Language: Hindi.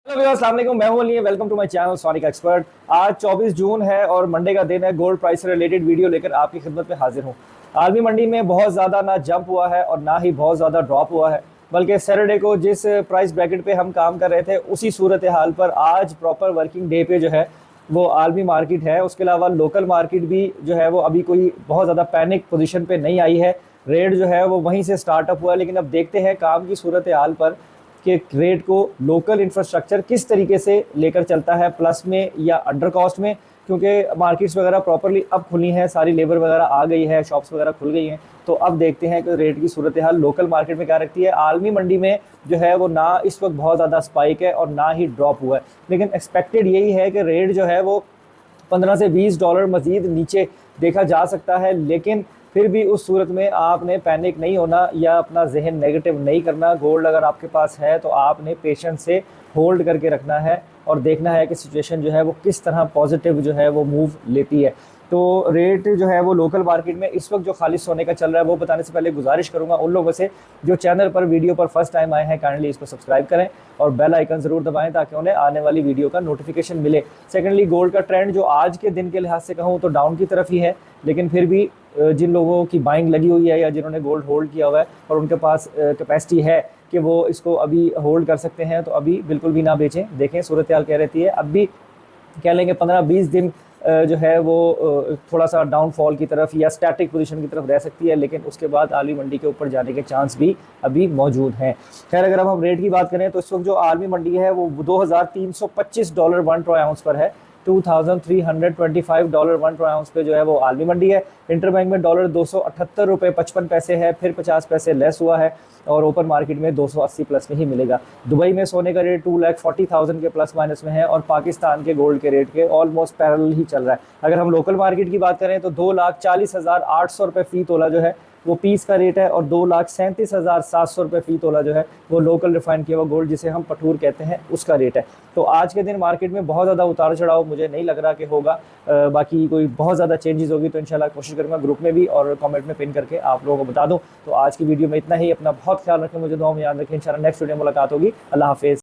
हेलो अस्सलाम वालेकुम, मैं हूं Ali, welcome to my channel Sonic Expert. आज 24 जून है और मंडे का दिन है। गोल्ड प्राइस से रिलेटेड वीडियो लेकर आपकी खिदमत में हाजिर हूं। आलमी मंडी में बहुत ज़्यादा ना जंप हुआ है और ना ही बहुत ज़्यादा ड्रॉप हुआ है, बल्कि सैटरडे को जिस प्राइस ब्रैकेट पे हम काम कर रहे थे उसी सूरत हाल पर आज प्रॉपर वर्किंग डे पे जो है वो आलमी मार्केट है। उसके अलावा लोकल मार्केट भी जो है वो अभी कोई बहुत ज़्यादा पैनिक पोजीशन पे नहीं आई है। रेट जो है वो वहीं से स्टार्टअप हुआ है, लेकिन अब देखते हैं काम की सूरत हाल पर कि रेट को लोकल इंफ्रास्ट्रक्चर किस तरीके से लेकर चलता है, प्लस में या अंडर कॉस्ट में, क्योंकि मार्केट्स वगैरह प्रॉपरली अब खुली हैं, सारी लेबर वगैरह आ गई है, शॉप्स वगैरह खुल गई हैं। तो अब देखते हैं कि रेट की सूरत हाल लोकल मार्केट में क्या रखती है। आलमी मंडी में जो है वो ना इस वक्त बहुत ज़्यादा स्पाइक है और ना ही ड्रॉप हुआ है, लेकिन एक्सपेक्टेड यही है कि रेट जो है वो 15 से $20 मज़ीद नीचे देखा जा सकता है। लेकिन फिर भी उस सूरत में आपने पैनिक नहीं होना या अपना जहन नेगेटिव नहीं करना। गोल्ड अगर आपके पास है तो आपने पेशेंस से होल्ड करके रखना है और देखना है कि सिचुएशन जो है वो किस तरह पॉजिटिव जो है वो मूव लेती है। तो रेट जो है वो लोकल मार्केट में इस वक्त जो खालिश सोने का चल रहा है वो बताने से पहले गुजारिश करूंगा उन लोगों से जो चैनल पर वीडियो पर फर्स्ट टाइम आए हैं, काइंडली इसको सब्सक्राइब करें और बेल आइकन ज़रूर दबाएं ताकि उन्हें आने वाली वीडियो का नोटिफिकेशन मिले। सेकेंडली, गोल्ड का ट्रेंड जो आज के दिन के लिहाज से कहूँ तो डाउन की तरफ ही है, लेकिन फिर भी जिन लोगों की बाइंग लगी हुई है या जिन्होंने गोल्ड होल्ड किया हुआ है और उनके पास कैपेसिटी है कि वो इसको अभी होल्ड कर सकते हैं, तो अभी बिल्कुल भी ना बेचें। देखें सूरत हाल कह रहती है, अब भी कह लेंगे 15-20 दिन जो है वो थोड़ा सा डाउनफॉल की तरफ या स्टैटिक पोजीशन की तरफ रह सकती है, लेकिन उसके बाद आलमी मंडी के ऊपर जाने के चांस भी अभी मौजूद हैं। खैर, अगर अब हम रेट की बात करें तो इस वक्त जो आलमी मंडी है वो $2325 1 ट्रॉय आउंस पर है। $2325 1 ट्रॉय आउंस पे जो है वो आलमी मंडी है। इंटरबैंक में $278.55 है, फिर 50 पैसे लेस हुआ है और ओपन मार्केट में 280 प्लस में ही मिलेगा। दुबई में सोने का रेट 2,40,000 के प्लस माइनस में है और पाकिस्तान के गोल्ड के रेट के ऑलमोस्ट पैरेलल ही चल रहा है। अगर हम लोकल मार्केट की बात करें तो 2,40,800 फ़ी तोला जो है वो पीस का रेट है और 2,37,700 फ़ी तोला जो है वो लोकल रिफाइन किया हुआ गोल्ड जिसे हम पठूर कहते हैं उसका रेट है। तो आज के दिन मार्केट में बहुत ज़्यादा उतार चढ़ाव मुझे नहीं लग रहा कि होगा। बाकी कोई बहुत ज़्यादा चेंजेस होगी तो इंशाल्लाह कोशिश करूँगा ग्रुप में भी और कमेंट में पिन करके आप लोगों को बता दूँ। तो आज की वीडियो में इतना ही। अपना बहुत ख्याल रखें, मुझे दुआ में याद रखें। इंशाल्लाह नेक्स्ट वीडियो में मुलाकात होगी। अल्लाह हाफिज़।